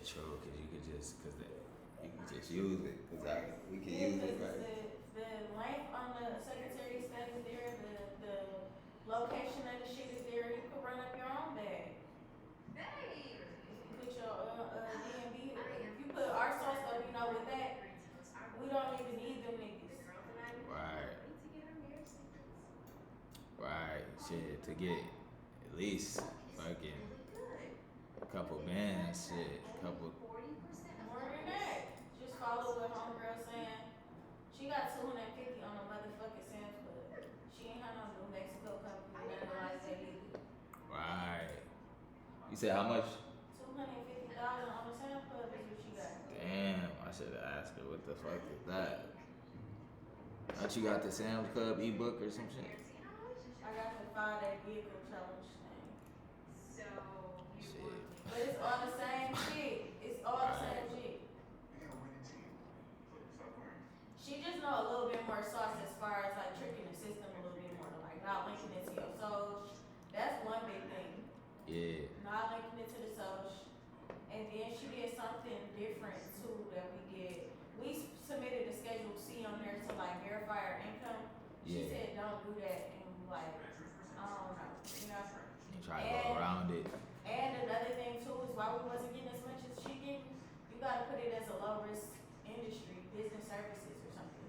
true. Cause you could just, you can just use it. We can Yeah, use it, because right? the length on the Secretary of State is there, the location of the shit is there. You can run up your own bag. If you put your DMV, if you put our source up, with that, we don't even need them niggas. Right, right. Shit, to get at least fucking a couple bands, shit, couple. More than that, just follow what homegirl saying. She got 250 on a motherfucking Sam's Club. She ain't had no New Mexico company, nothing like that either. Right. You said how much? 250,000 on the Sam's Club is what she got. Damn, I should have asked her what the fuck is that. Thought you got the Sam's Club ebook or some shit. I got the 5-day vehicle challenge thing. Shit. But it's all the same shit. It's all the same Right. shit. She just know a little bit more sauce as far as like tricking the system a little bit more, like not linking it to your soul. That's one big thing. Yeah. Not linking it to the soul. And then she did something different too that we did. We submitted the Schedule C on there to like verify our income. She Yeah. said don't do that, and like I don't know, You try to go around it. And another thing too is why we wasn't getting as much as she getting. You gotta put it as a low risk industry, business services or something.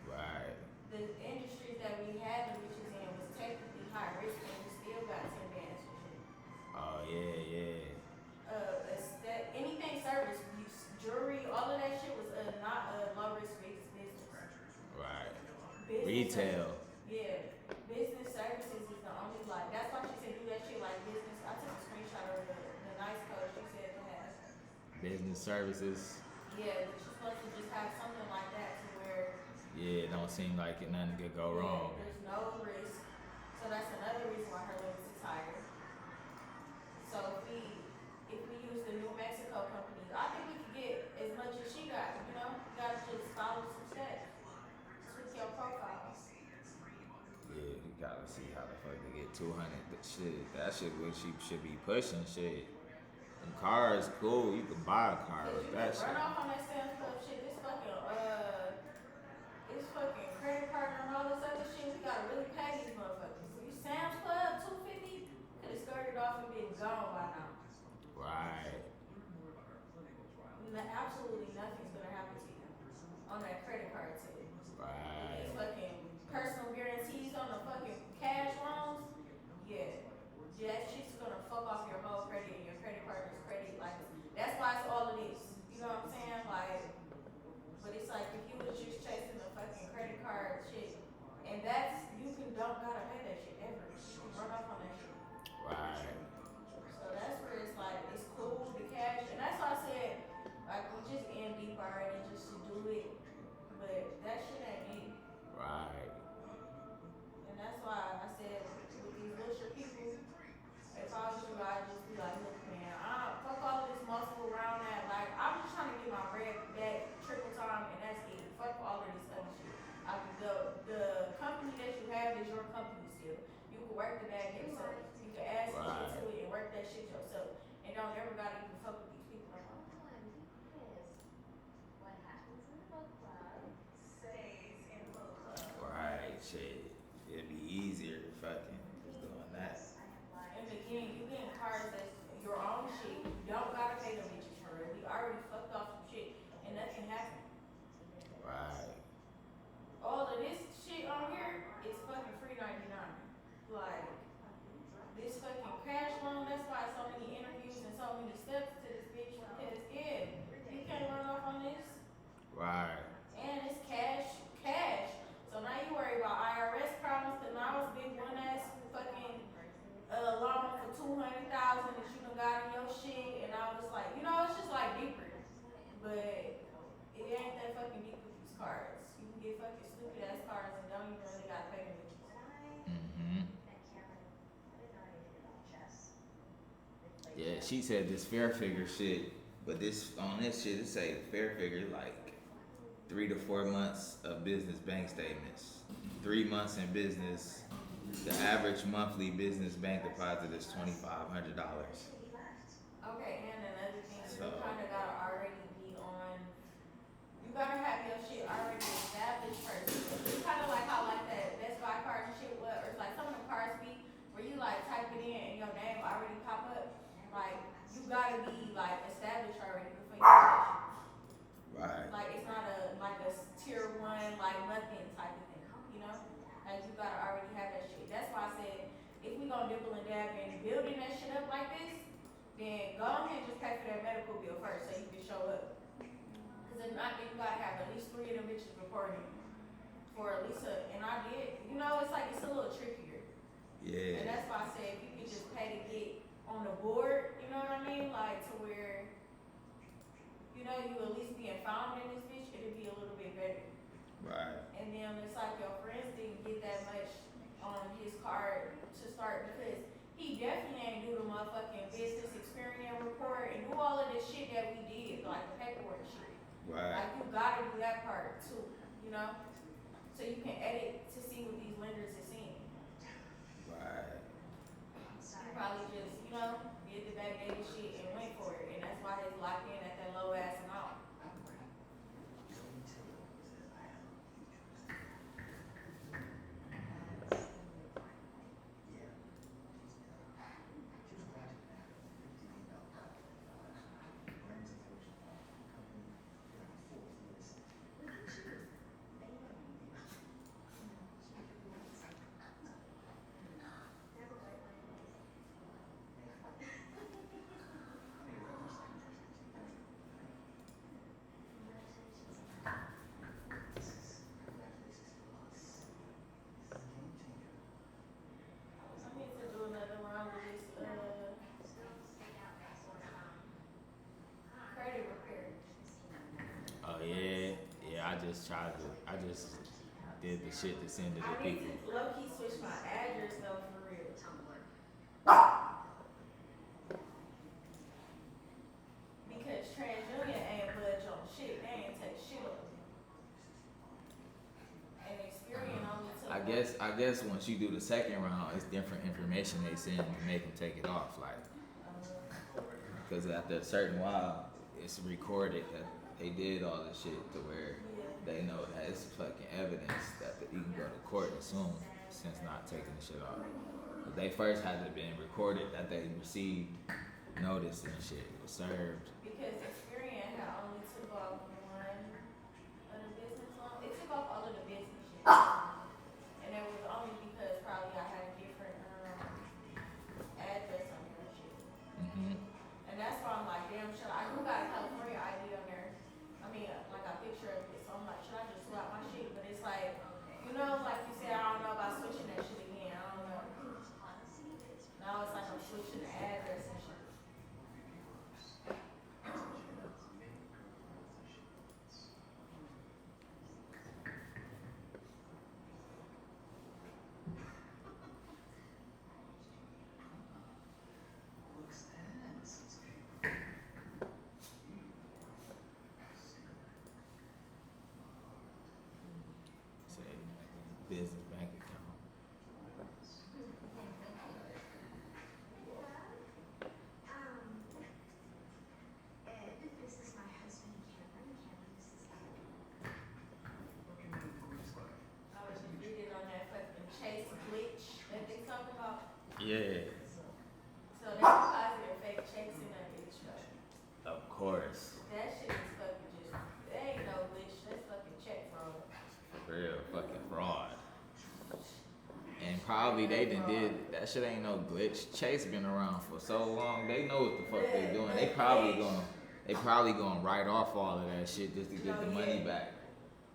Right. The industries that we had the riches in was technically high risk, and we still got 10 bands for shit. Oh yeah, yeah. Anything service, jewelry, all of that shit was not a low risk business. Right. Business Retail. Yeah, business services is the only like. That's why she said do that shit like business. I took a screenshot of the nice code she said to have. Business services. Yeah, but you're supposed to just have something like that to where Yeah, it don't seem like it nothing could go wrong. there's no risk. So that's another reason why her limits is higher. So if we use the New Mexico company, I think we could get as much as she got. You gotta just follow some steps. Tweak your profile. Yeah, you gotta see how the fuck to get 200. Shit, that shit what she should be pushing. Shit, them cars cool. You can buy a car with that shit. Run off on that Sam's Club shit. This fucking credit card and all this other shit. We gotta really pay these motherfuckers. You Sam's Club 250 could have skirted off and been gone by now. Right. Absolutely nothing's gonna happen to you on that credit card tip. Right. These fucking personal guarantees on the fucking cash loans. Yeah. That shit's gonna fuck off your whole credit and your credit partner's credit. Like that's why it's all of this. You know what I'm saying? Like, but it's like if you was just chasing the fucking credit card shit, and don't gotta pay that shit ever. You can run off on that shit. Right. So that's where it's like it's cool the cash, and that's why I said like we just in deep already just to do it, but that shit ain't me. Right. And that's why I said with these Wilshire people, if I was you, I'd just be like, look, man, fuck all of this muscle around that. Like, I'm just trying to get my bread back triple time, and that's it. Fuck all of this other shit. The company that you have is your company still. You can work the bag yourself. You can add some shit to it and work that shit yourself. And don't ever gotta even fuck with these people no more. Right. Shit. It'd be easier fucking just doing that. And again, you getting cars that's your own shit. You don't gotta pay them bitches for it. We already fucked off some shit, and nothing happened. Right. All of this shit on here is fucking free 99. Like, this fucking cash loan, that's why so many interviews and so many steps to this bitch, because, yeah, you can't run off on this. Right. And it's cash. So now you worry about IRS problems, because now it's big one ass fucking loan for 200,000 that you done got in your shit, and I was like, it's just like deeper. But it ain't that fucking deep with these cards. You can get fucking stupid ass cards and don't even really gotta pay them bitches. Mm-hmm. Yeah, she said this fair figure shit, but on this shit it say fair figure like 3 to 4 months of business bank statements, 3 months in business. The average monthly business bank deposit is $2,500. Okay, and another thing you kind of gotta already be on. You gotta have your shit already established first. It's kind of like how like that Best Buy card and shit, or it's like some of the cards be where you like type it in and your name already pop up. Like you gotta be like established already before you do that shit. Right. Like it's not a like a tier one like nothing type of thing, you know? Like you gotta already have that shit. That's why I said if we gonna dibble and dab in building that shit up like this, then go ahead and just pay for that medical bill first so you can show up. Cause if not, then you gotta have at least 3 of them bitches reporting for at least and I did, you know, it's like it's a little trickier. Yeah. And that's why I said if you could just pay to get on the board, you know what I mean? Like to where, you know, you at least being found in this bitch, it'd be a little bit better. Right. And then it's like your friends didn't get that much on his card to start because he definitely ain't do the motherfucking business experience report and do all of this shit that we did, like the paperwork shit. Right. Like you gotta do that part too, you know? So you can edit to see what these lenders are seeing. Right. He probably just, you know, did the backdated shit and went for it. And that's why he's locked in at that low ass amount. I need to do another round of this credit repair. Oh yeah, yeah. I just did the shit to send to I the need people. to low key switch my address though for real. Because TransUnion ain't budge on shit. They ain't take shit up. And Experian only took. I guess once you do the second round, it's different information they send to make them take it off. Like, because after a certain while, it's recorded that they did all this shit to where they know that it's fucking evidence that you can go to court and sue 'em since not taking the shit off. But they first had to been recorded that they received notice and shit was served. Because Experian had only took off one of the business loans. It took off all of the business shit. And it was only because probably I had a different address on there and shit. Mm-hmm. And that's why I'm like, damn, should I do got a California ID on there? I mean, like a picture of it. So I'm like, should I just swap my shit? But it's like, you know, like you said, I don't know about switching that shit again. I don't know. Now it's like I'm switching the address and shit. Say business bank account. Ed, this is my husband Cameron. Cameron, this is Ed. I was just reading on that fucking Chase glitch that they talk about. Yeah, So they deposited fake checks in that bitch, though. of course. That shit is fucking just, that ain't no glitch, that's fucking check fraud. Real fucking fraud. And probably they did that shit ain't no glitch. Chase been around for so long, they know what the fuck they doing. They probably gonna write off all of that shit just to get the money back.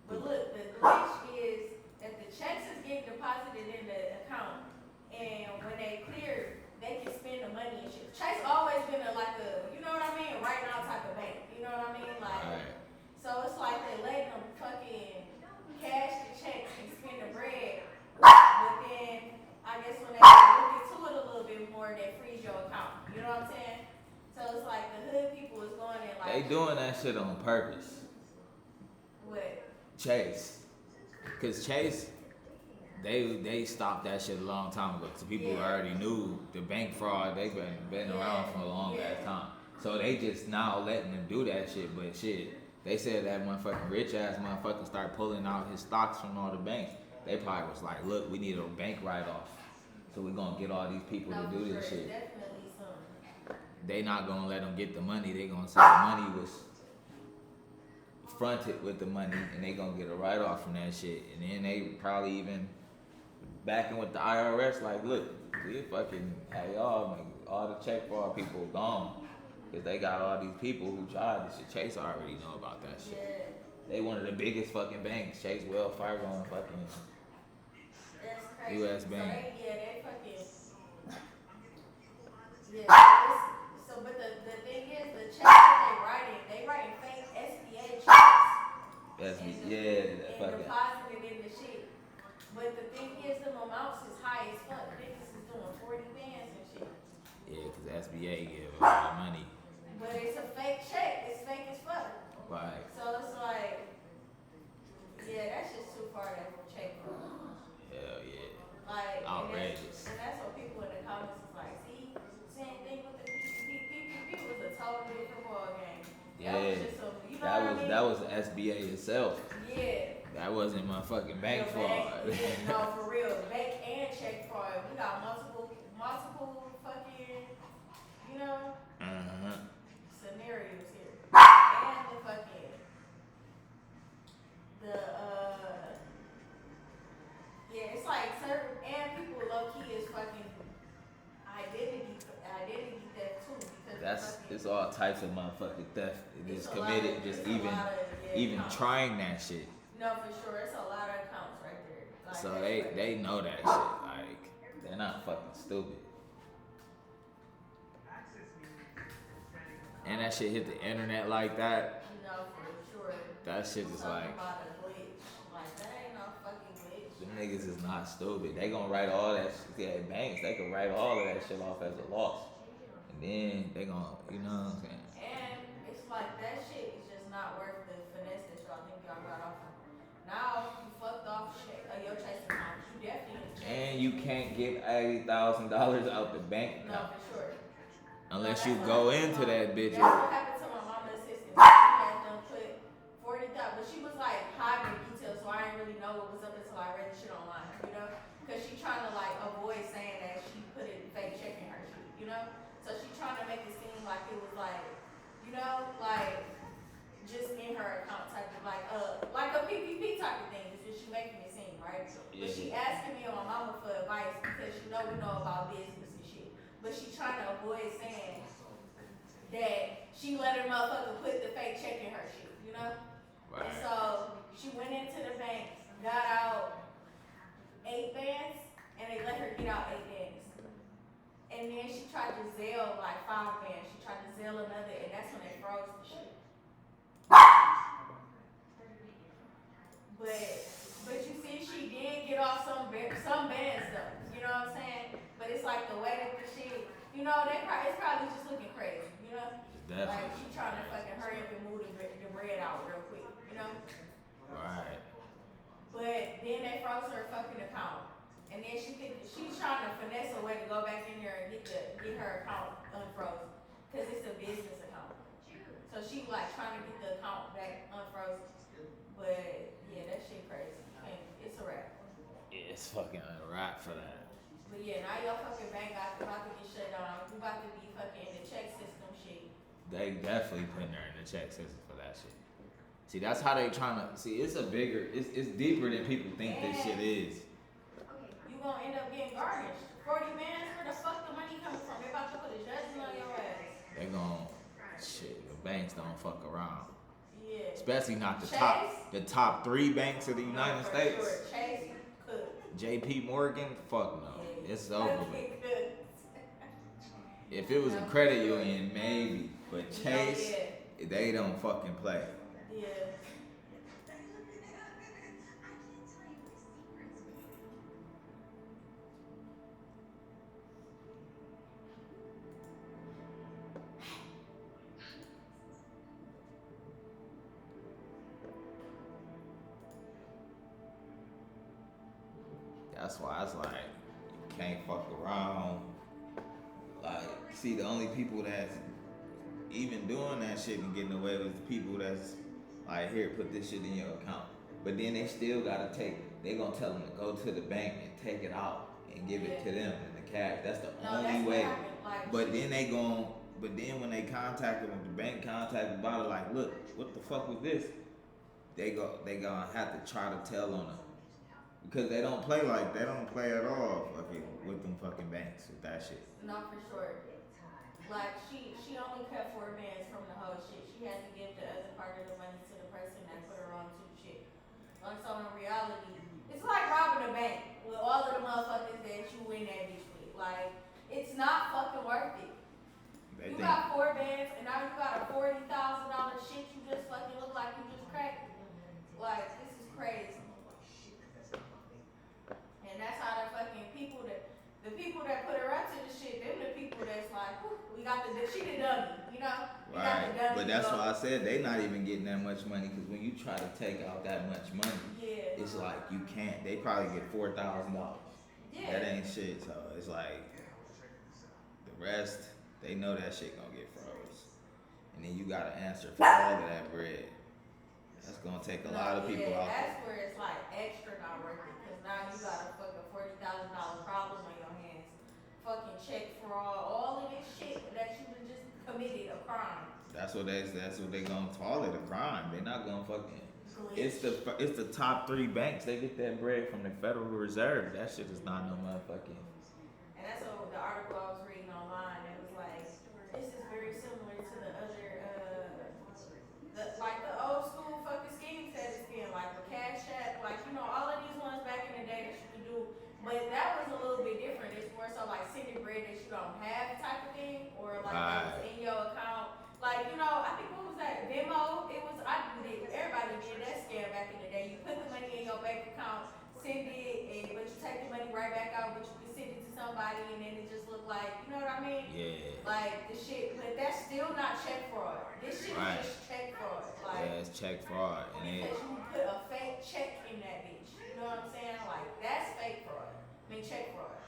But look, the glitch is that the checks is getting deposited in the account, and when they clear, they can spend the money and shit. Chase always been like a, you know what I mean, right now type of bank. You know what I mean? Like, Right. so it's like they letting them fucking cash the checks and spend the bread, but then I guess when they look into it a little bit more, they freeze your account. You know what I'm saying? So it's like the hood people is going in like, They doing that shit on purpose. what? Chase. Cause Chase, they stopped that shit a long time ago. So people Yeah. already knew the bank fraud, they been around for a long ass time. So they just now letting them do that shit, but shit, they said that motherfucking rich ass motherfucker start pulling out his stocks from all the banks. They probably was like, look, we need a bank write off. So we gonna get all these people No, to do for this sure. shit. Definitely some. They not gonna let them get the money. They gonna say the money was fronted with the money, and they gonna get a write off from that shit. And then they probably even backing with the IRS, like, look, we fucking had y'all make all the check fraud people gone, cause they got all these people who tried this shit. Chase already know about that shit. Yeah. They one of the biggest fucking banks. Chase, Wells Fargo, and fucking That's crazy. US So Bank. they fucking. Yeah. So, but the thing is, the checks that they writing fake SBA checks. That's And yeah, fucking. deposited in the shit. But the thing is, the amounts is high as fuck. Niggas is doing 40 bands and shit. Yeah, cause SBA give a lot of money. But it's a fake check. It's fake as fuck. Right. So it's like, yeah, that's just too far to check for. Hell yeah. Like, Outrageous. And that's what people in the comments is like, see, same thing with the PPP was a total different ball game. Yeah. That was just some, you know what I mean? That was SBA itself. Yeah. That wasn't motherfucking bank The fraud. Yeah, no, for real. Bank and check fraud. We got multiple fucking, you know, scenarios here. And the fucking, yeah, it's like certain, and people low key is fucking identity theft too. Because It's all types of motherfucking theft. It is it's a committed lot of- just it's a even lot of, yeah, even accounts. trying that shit. No, for sure. It's a lot of accounts right there. Like, So that's they crazy. know that shit. Like they're not fucking stupid. And that shit hit the internet like that. No, for sure. That shit is Something like about a glitch. Like, that ain't no fucking glitch. them niggas is not stupid. They gonna write all that shit. Yeah, banks, they can write all of that shit off as a loss. And then they gonna, you know what I'm saying? And it's like, that shit is just not worth the finesse that y'all think y'all got off of. Now, you fucked off your Chase account. You definitely. And you can't get $80,000 out the bank No, account for sure. unless No, you that's go what happened into to that my- bitch. That's what happened to my mama's assistant. She had them put 40,000, but she was like hiding the details, so I didn't really know what was up until I read the shit online, you know? Because she trying to like avoid saying that she put it fake check in her shit, you know? So she trying to make it seem like it was like, you know, like just in her account type of like a PPP type of thing is what she making it seem, right? But she asking me and my mama for advice because she know we know about business and shit. But she trying to avoid saying that she let her motherfucker put the fake check in her shit, you know? And Right. so she went into the bank, got out 8 bands, and they let her get out 8 bands. And then she tried to Zelle like 5 bands. She tried to Zelle another, and that's when they froze the shit. But you see, she did get off some bands though. You know what I'm saying? But it's like the way that the shit, you know, it's probably just looking crazy. You know? Like Definitely. she trying to fucking hurry up and move the bread out real quick. You know? Right. But then they froze her fucking account. And then she's trying to finesse a way to go back in there and get her account unfrozen. Cause it's a business account. So she like trying to get the account back unfrozen. But yeah, that shit crazy. And it's a wrap. Yeah, it's fucking a wrap for that. But yeah, now your fucking bank about to get shut down. We about to be fucking in the check system shit. They definitely putting her in the check system for that shit. See, that's how they trying to see. It's it's deeper than people think this shit is. You gonna end up getting garnished. 40 bands, where the fuck the money coming from? They about to put a judgment on your ass. They gon' shit. The banks don't fuck around. Yeah. Especially not Chase? the top 3 banks of the United For States. Sure. Chase could. J.P. Morgan, fuck no. Yeah. It's over with. Good. If it was a credit union, maybe. But Chase, Yeah. they don't fucking play. Yeah. That's why it's like you can't fuck around. Like, see, the only people that's even doing that shit and getting away with the people that's like, here, put this shit in your account. But then they still gotta they gonna tell them to go to the bank and take it out and give it to them in the cash. That's the No, only that's what way. happened. Like, But then but then when they contact them, the bank contacted about it, like, look, what the fuck was this? They gonna have to try to tell on them. Because they don't play at all fucking with them fucking banks with that shit. not for sure. Like she only kept 4 bands from the whole shit. She had to give the other part of the money to the person that put her on to the shit. Like, so in reality, it's like robbing a bank with all of the motherfuckers that you in that bitch with. Like, it's not fucking worth it. They You think got 4 bands and now you got a $40,000 shit you just fucking look like you just cracked. Like, this is crazy. And that's how the people that put her up to the shit, them the people that's like, whew, she the dummy, you know? We got right. the dummy But that's to go. why I said they not even getting that much money. Because when you try to take out that much money, Yeah. it's like you can't. They probably get $4,000. Yeah. That ain't shit. So it's like the rest, they know that shit gonna get froze, and then you gotta answer for all of that bread. That's gonna take a lot of people out there. That's where it's like extra not worth it. Cause now you got a fucking $40,000 problem on your hands. Fucking check fraud, all of this shit that you just committed a crime. That's what they gonna call it, a crime. They're not gonna fucking. Glitch. It's the top 3 banks. They get that bread from the Federal Reserve. That shit is not no motherfucking. And that's what the article I was reading online. It was like, this is very similar to the other, the old school fucking schemes that it's been, like the Cash App, like, you know, all of these ones back in the day that you could do. But that was a little bit different. It's more so like sending bread that you don't have type of thing, or like that was in your account. Like, you know, I think what was that? Venmo? Everybody did that scam back in the day. You put the money in your bank account, send it, but you take the money right back out, but you can send it to somebody, and then it just look like, you know what I mean? Yeah. Like the shit, but that's still not check fraud. This shit Right. is just check fraud. Like, Yeah, it's check fraud, and because you put a fake check in that bitch. You know what I'm saying? Like, that's fake fraud. I mean, check fraud.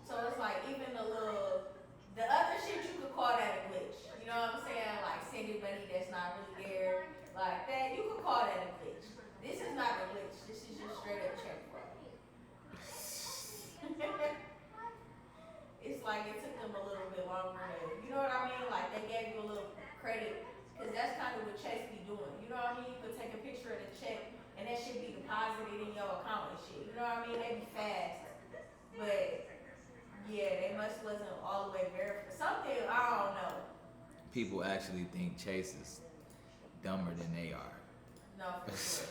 So it's like even the other shit you could call that a glitch. You know what I'm saying? Like sending money that's not really there, like that. You could call that a glitch. This is not a glitch. This is just straight up check fraud. It's like it took them a little bit longer to, you know what I mean? Like they gave you a little credit, cause that's kind of what Chase be doing. You know what I mean? You could take a picture of the check and that shit be deposited in your account and shit. You know what I mean? They be fast, but yeah, they wasn't all the way verified. Something I don't know. People actually think Chase is dumber than they are. No, for sure.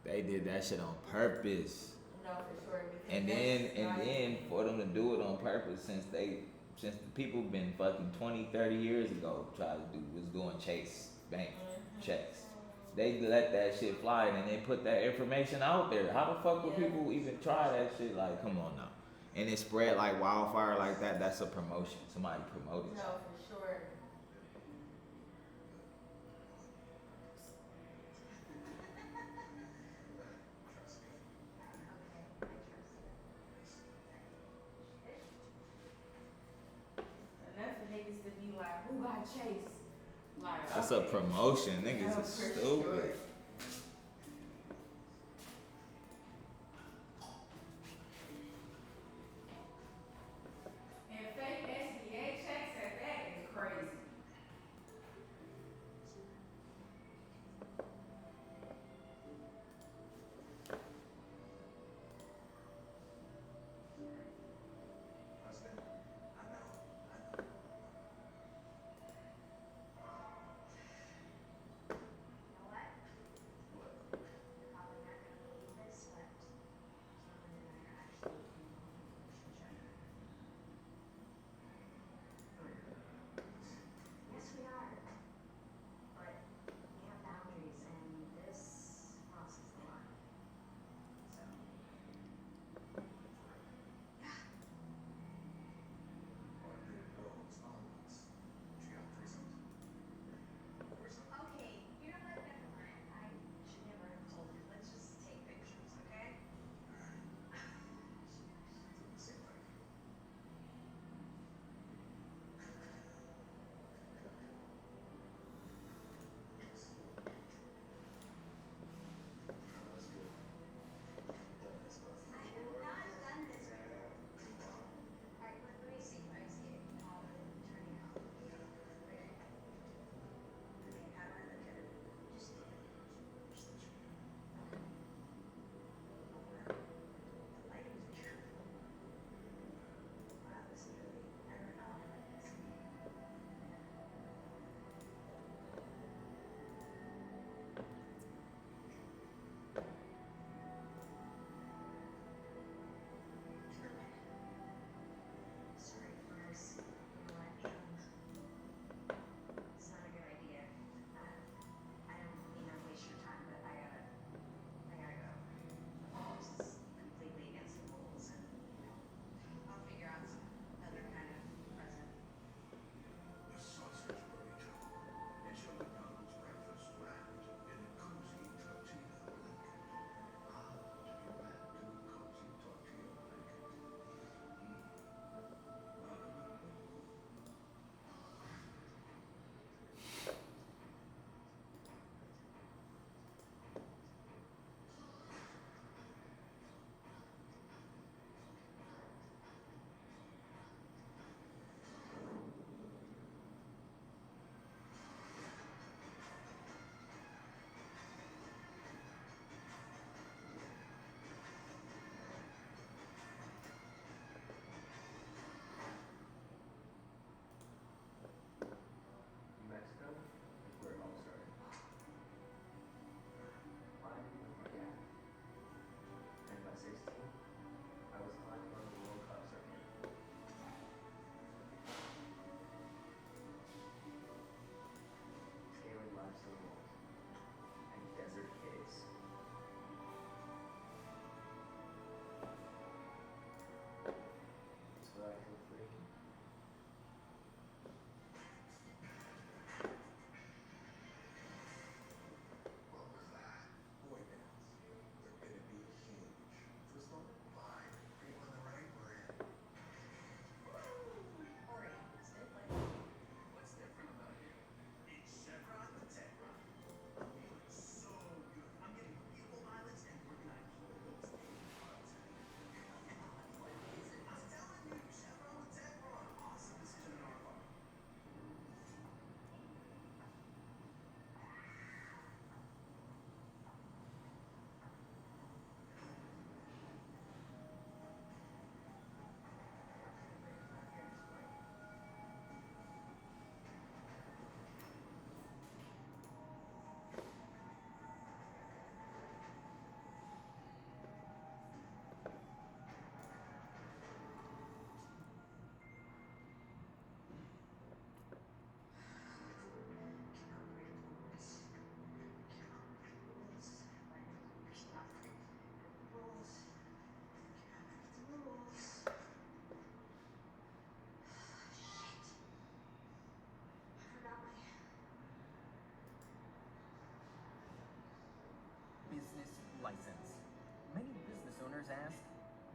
They did that shit on purpose. No, for sure. Because And that's then not- for them to do it on purpose since the people been fucking 20, 30 years ago was doing Chase bank checks. They let that shit fly and they put that information out there. How the fuck would Yeah. people even try that shit? Like, come on now. And it spread like wildfire like that. That's a promotion. Somebody promoted No, something. for sure. Enough for niggas to be like, who got Chase? Like, That's a okay. promotion. Niggas No, is for stupid. sure. And fake SBA checks at that is crazy.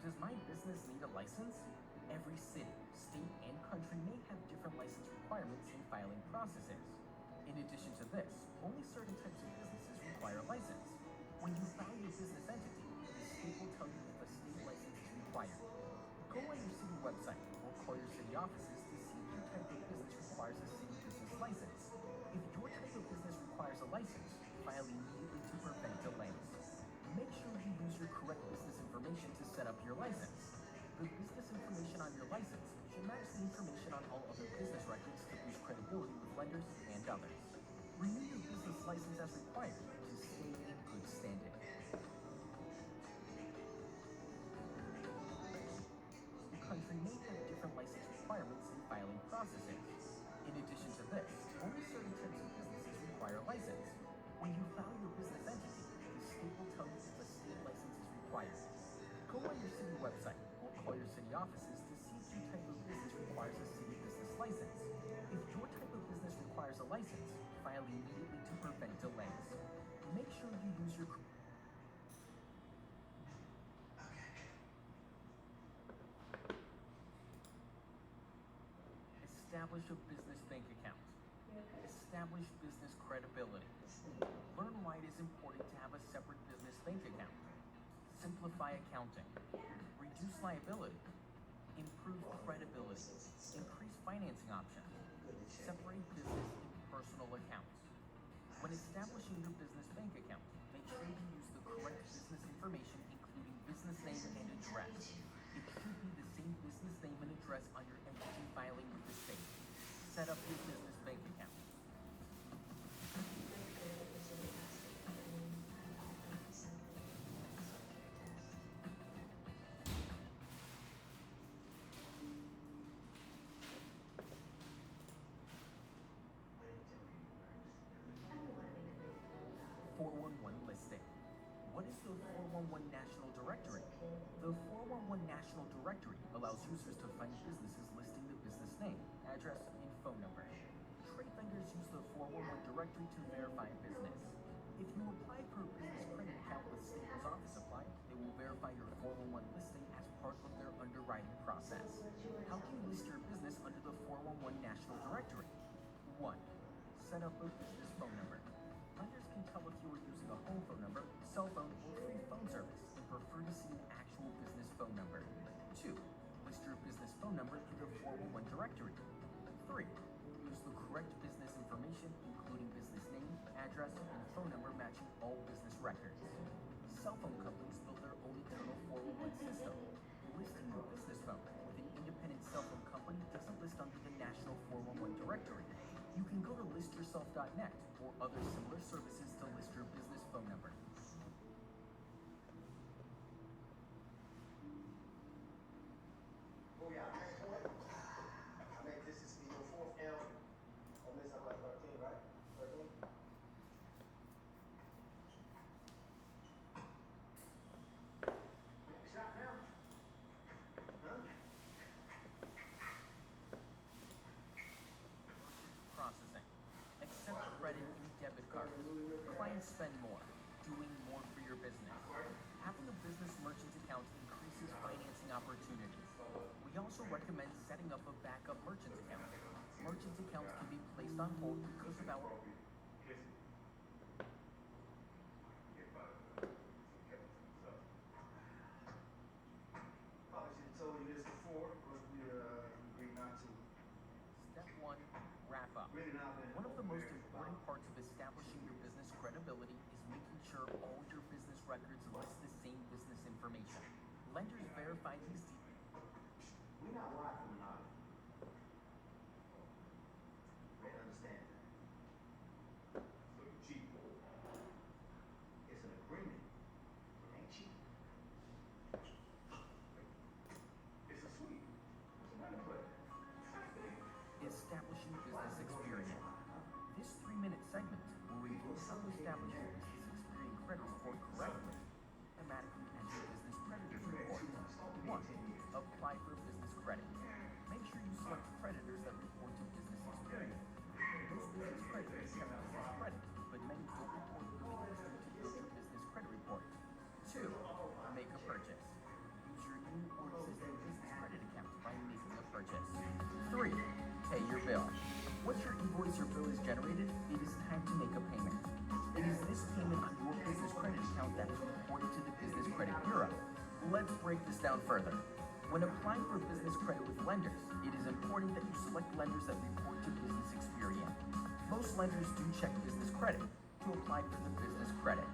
Does my business need a license? Every city, state, and country may have different license requirements and filing processes. In addition to this, only certain types of businesses require a license. When you file your business entity, the state will tell you if a state license is required. Go on your city website or call your city offices to see if your type of business requires a city business license. If your type of business requires a license, file immediately to prevent delays. Make sure you use your correct business information to set up your license. The business information on your license should match the information on all other business records to boost credibility with lenders and others. Renew your business license as required to stay in good standing. The country may have different license requirements and filing processes. In addition to this, only certain types of businesses require a license. When you file your business entity, the state will tell you if a state license is required. Go on your city website or call your city offices to see if your type of business requires a city business license. If your type of business requires a license, file immediately to prevent delays. Make sure you use your Establish a business bank account. Establish business credibility. Learn why it is important to have a separate business bank account. Simplify accounting. Reduce liability. Improve credibility. Increase financing options. Separate business and personal accounts. When establishing your business bank account, make sure you use the correct business information, including business name and address. It should be the same business name and address on your entity filing with the state. Set up your business bank account. Listing. What is the 411 National Directory? The 411 National Directory allows users to find businesses listing the business name, address, and phone number. Trade vendors use the 411 Directory to verify a business. If you apply for a business credit account with Staples Office Supply, they will verify your 411 listing as part of their underwriting process. How do you list your business under the 411 National Directory? 1. Set up a business phone number. Lenders can tell if you are using a home phone number, cell phone, or free phone service and prefer to see an actual business phone number. 2. List your business phone number in the 411 directory. 3. Use the correct business information, including business name, address, and phone number matching all business records. Cell phone companies build their own internal 411 system. Listing your business phone with an independent cell phone company doesn't list under the National 411 directory. You can go to listyourself.net or other similar services to list your business phone number. Oh yeah, I mean, this is your fourth L on this, I'm like 13, right? 13? Shot now? Huh? Processing. Accept credit and debit cards. Clients spend more, doing more for your business. Having a business merchant account increases financing opportunities. We also recommend setting up a backup merchant account. Merchant accounts can be placed on hold because of our Probably should have told you this before, but we agreed not to. Step 1, wrap up. Really not been One of the most important parts of establishing your business credibility is making sure all your business records list the same business information. Lenders verify these We're not rocking out. Right, understand that. So you cheap. It's an agreement. It ain't cheap. It's a sweet. It's a money play. Establishing business experience. This 3-minute segment will review how to establish your business experience credit score correctly, automatically as your business credit report. 1. Once your invoice or bill is generated, it is time to make a payment. It is this payment on your business credit account that is reported to the Business Credit Bureau. Let's break this down further. When applying for business credit with lenders, it is important that you select lenders that report to Business Experian. Most lenders do check business credit to apply for the business credit.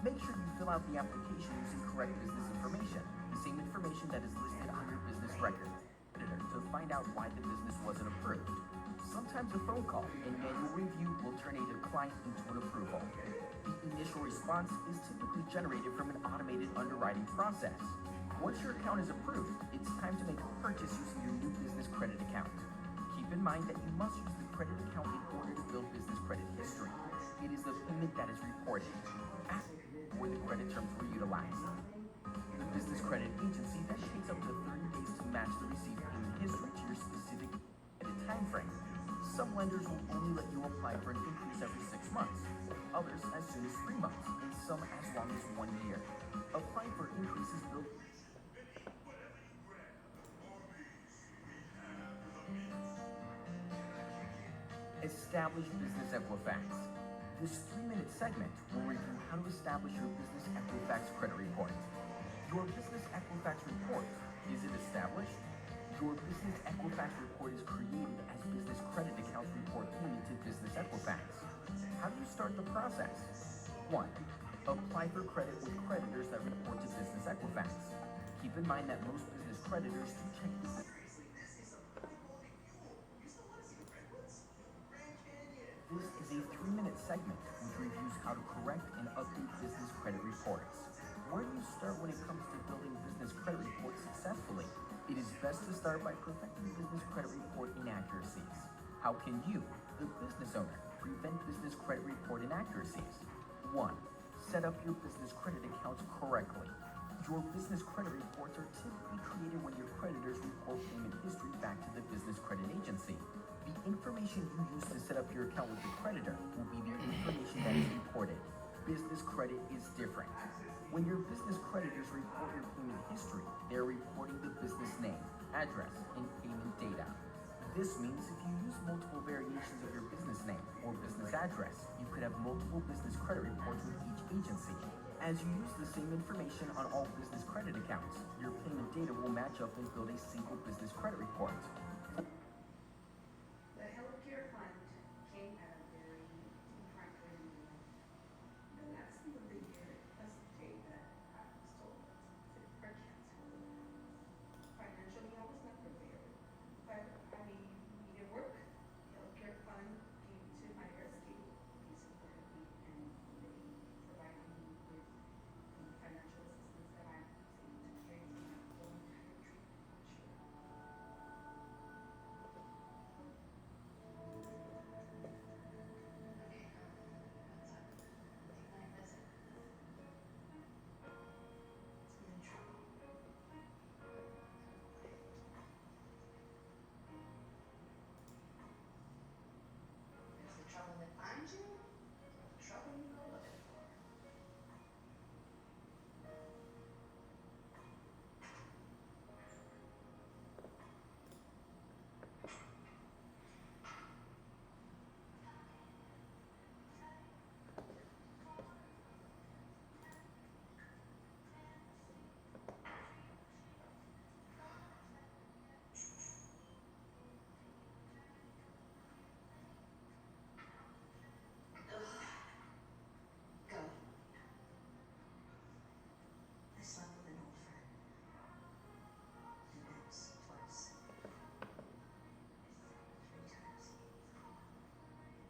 Make sure you fill out the application using correct business information, the same information that is listed on your business record, to find out why the business wasn't approved. Sometimes a phone call and manual review will turn a decline into an approval. The initial response is typically generated from an automated underwriting process. Once your account is approved, it's time to make a purchase using your new business credit account. Keep in mind that you must use the credit account in order to build business credit history. It is the payment that is reported. Ask where the credit terms were utilized. The business credit agency then takes up to 30 days to match the received payment history to your specific credit time frame. Some lenders will only let you apply for an increase every 6 months, others as soon as 3 months, and some as long as 1 year. Applying for increases built Establish Business Equifax. This 3-minute segment will review how to establish your Business Equifax credit report. Your Business Equifax report, is it established? Your Business Equifax report is created as business credit accounts report payment to Business Equifax. How do you start the process? 1. Apply for credit with creditors that report to Business Equifax. Keep in mind that most business creditors do check business. This is a 3-minute segment which reviews how to correct and update business credit reports. Where do you start when it comes to building business credit reports successfully? It is best to start by perfecting business credit report inaccuracies. How can you, the business owner, prevent business credit report inaccuracies? 1. Set up your business credit accounts correctly. Your business credit reports are typically created when your creditors report payment history back to the business credit agency. The information you use to set up your account with the creditor will be the information that is reported. Business credit is different. When your business creditors report your payment history, they are reporting the business name, address, and payment data. This means if you use multiple variations of your business name or business address, you could have multiple business credit reports with each agency. As you use the same information on all business credit accounts, your payment data will match up and build a single business credit report.